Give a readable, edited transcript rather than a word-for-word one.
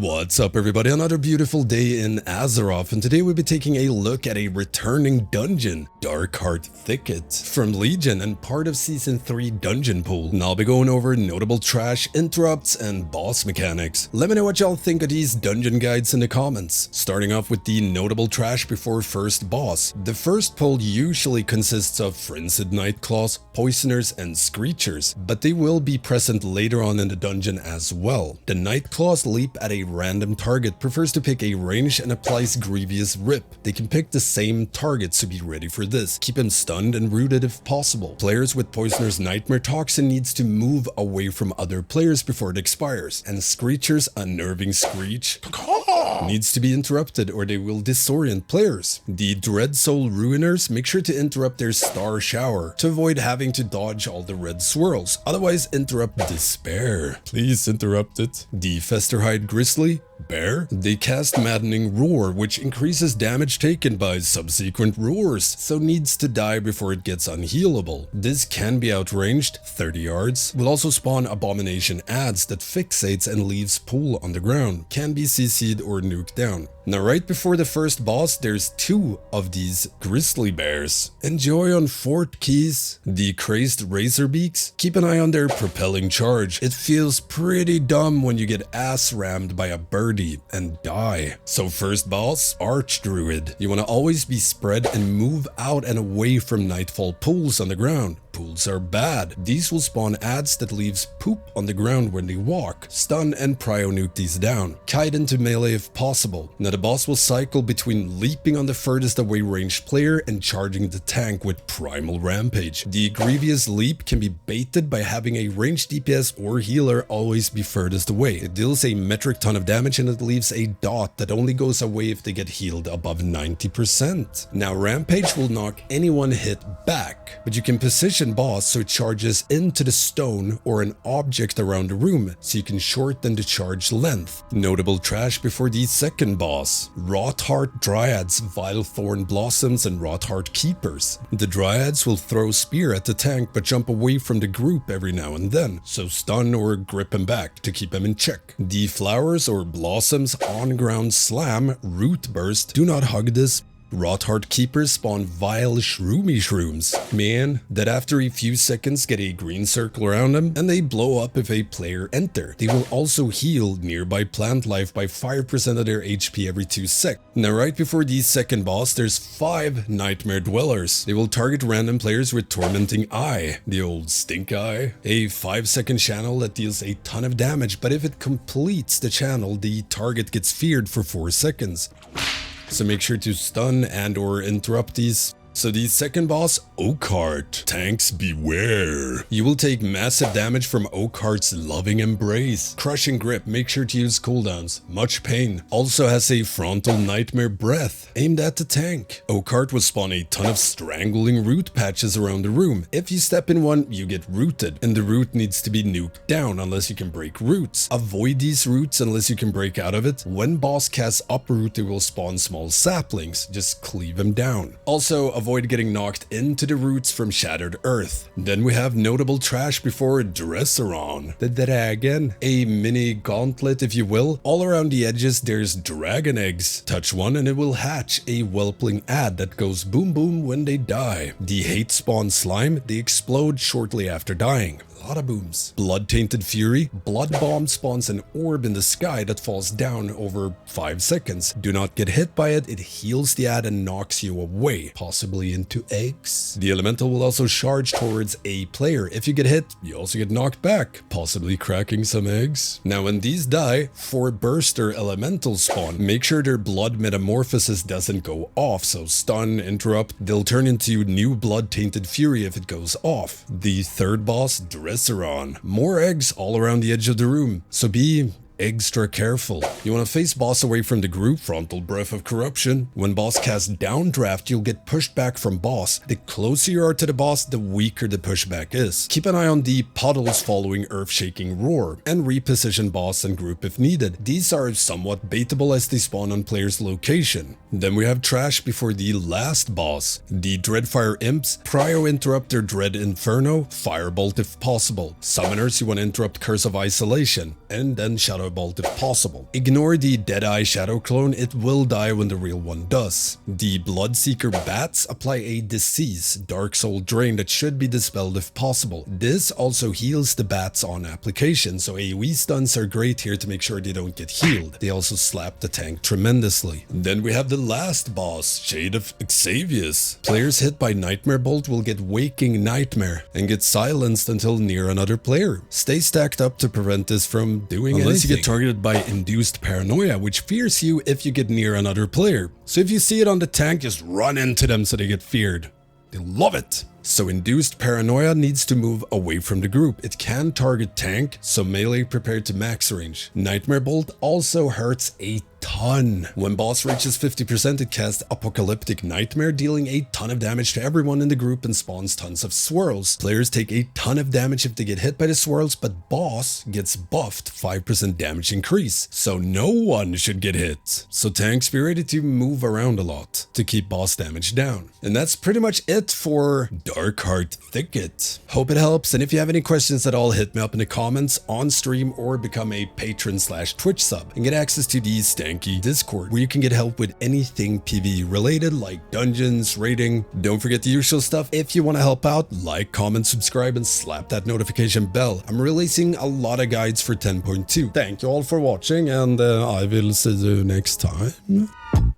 What's up everybody, another beautiful day in Azeroth, and today we'll be taking a look at a returning dungeon, Darkheart Thicket, from Legion and part of Season 3 dungeon pool. And I'll be going over notable trash, interrupts, and boss mechanics. Let me know what y'all think of these dungeon guides in the comments. Starting off with the notable trash before first boss. The first pull usually consists of Frenzied Nightclaws, Poisoners, and Screechers, but they will be present later on in the dungeon as well. The Nightclaws leap at a random target, prefers to pick a range, and applies Grievous Rip. They can pick the same target, so be ready for this. Keep him stunned and rooted if possible. Players with Poisoner's Nightmare Toxin needs to move away from other players before it expires, and Screecher's Unnerving Screech needs to be interrupted or they will disorient players. The Dread Soul Ruiners, make sure to interrupt their Star Shower to avoid having to dodge all the red swirls, otherwise interrupt Despair. Please interrupt it. The Festerhide Grizzly Bear, they cast Maddening Roar, which increases damage taken by subsequent roars, so needs to die before it gets unhealable. This can be outranged, 30 yards, will also spawn Abomination Adds that fixates and leaves pool on the ground, can be CC'd or nuked down. Now right before the first boss, there's two of these Grizzly Bears. Enjoy on Fort Keys. The Crazed Razorbeaks, keep an eye on their propelling charge. It feels pretty dumb when you get ass rammed by a birdie and die. So first boss, Archdruid. You want to always be spread and move out and away from Nightfall pools on the ground. Pools are bad. These will spawn adds that leaves poop on the ground when they walk. Stun and prio nuke these down. Kite into melee if possible. Now the boss will cycle between leaping on the furthest away ranged player and charging the tank with Primal Rampage. The Grievous Leap can be baited by having a ranged DPS or healer always be furthest away. It deals a metric ton of damage and it leaves a dot that only goes away if they get healed above 90%. Now Rampage will knock anyone hit back, but you can position boss so it charges into the stone or an object around the room, so you can shorten the charge length. Notable trash before the second boss, Rotheart Dryads, Vile Thorn Blossoms, and Rotheart Keepers. The Dryads will throw spear at the tank but jump away from the group every now and then, so stun or grip him back to keep him in check. The Flowers or Blossoms On Ground Slam, Root Burst, do not hug this. Rotheart Keepers spawn vile shroomy shrooms, man, that after a few seconds get a green circle around them and they blow up if a player enter. They will also heal nearby plant life by 5% of their HP every 2 seconds. Now right before the second boss, there's 5 Nightmare Dwellers. They will target random players with Tormenting Eye, the old stink eye, a 5-second channel that deals a ton of damage, but if it completes the channel, the target gets feared for 4 seconds. So make sure to stun and or interrupt these. So the second boss, Oakheart. Tanks beware. You will take massive damage from Oakheart's Loving Embrace. Crushing Grip, make sure to use cooldowns. Much Pain. Also has a Frontal Nightmare Breath aimed at the tank. Oakheart will spawn a ton of strangling root patches around the room. If you step in one, you get rooted, and the root needs to be nuked down unless you can break roots. Avoid these roots unless you can break out of it. When boss casts Uproot, it will spawn small saplings. Just cleave them down. Also, avoid getting knocked into the roots from Shattered Earth. Then we have notable trash before Dresseron, the dragon, a mini gauntlet if you will. All around the edges there's dragon eggs. Touch one and it will hatch a whelpling ad that goes boom boom when they die. The hate spawn slime, they explode shortly after dying. A lot of booms. Blood Tainted Fury, Blood Bomb spawns an orb in the sky that falls down over 5 seconds. Do not get hit by it, it heals the ad and knocks you away, possibly into eggs. The Elemental will also charge towards a player. If you get hit, you also get knocked back, possibly cracking some eggs. Now when these die, 4 Burster Elementals spawn. Make sure their Blood Metamorphosis doesn't go off, so stun, interrupt, they'll turn into new Blood Tainted Fury if it goes off. The third boss, Dresseron. More eggs all around the edge of the room, so be extra careful. You want to face boss away from the group, Frontal Breath of Corruption. When boss casts Downdraft, you'll get pushed back from boss. The closer you are to the boss, the weaker the pushback is. Keep an eye on the puddles following Earth-Shaking Roar, and reposition boss and group if needed. These are somewhat baitable as they spawn on player's location. Then we have trash before the last boss. The Dreadfire Imps, prio interrupt their Dread Inferno, Firebolt if possible. Summoners, you want to interrupt Curse of Isolation, and then Shadow bolt if possible. Ignore the Deadeye Shadow clone, it will die when the real one does. The Bloodseeker bats apply a disease, Dark Soul Drain, that should be dispelled if possible. This also heals the bats on application, so AoE stuns are great here to make sure they don't get healed. They also slap the tank tremendously. Then we have the last boss, Shade of Xavius. Players hit by Nightmare Bolt will get Waking Nightmare and get silenced until near another player. Stay stacked up to prevent this from doing anything. Unless you get targeted by Induced Paranoia, which fears you if you get near another player. So if you see it on the tank, just run into them so they get feared. They love it. So Induced Paranoia needs to move away from the group. It can target tank, so melee prepared to max range. Nightmare Bolt also hurts a ton. When boss reaches 50%, it casts Apocalyptic Nightmare, dealing a ton of damage to everyone in the group and spawns tons of swirls. Players take a ton of damage if they get hit by the swirls, but boss gets buffed 5% damage increase, so no one should get hit. So tanks, be ready to move around a lot to keep boss damage down. And that's pretty much it for Darkheart Thicket. Hope it helps, and if you have any questions at all, hit me up in the comments on stream or become a patron/Twitch sub and get access to the Stankie Discord, where you can get help with anything PvE related like dungeons, raiding. Don't forget the usual stuff. If you want to help out, like, comment, subscribe, and slap that notification bell. I'm releasing a lot of guides for 10.2. Thank you all for watching, and I will see you next time.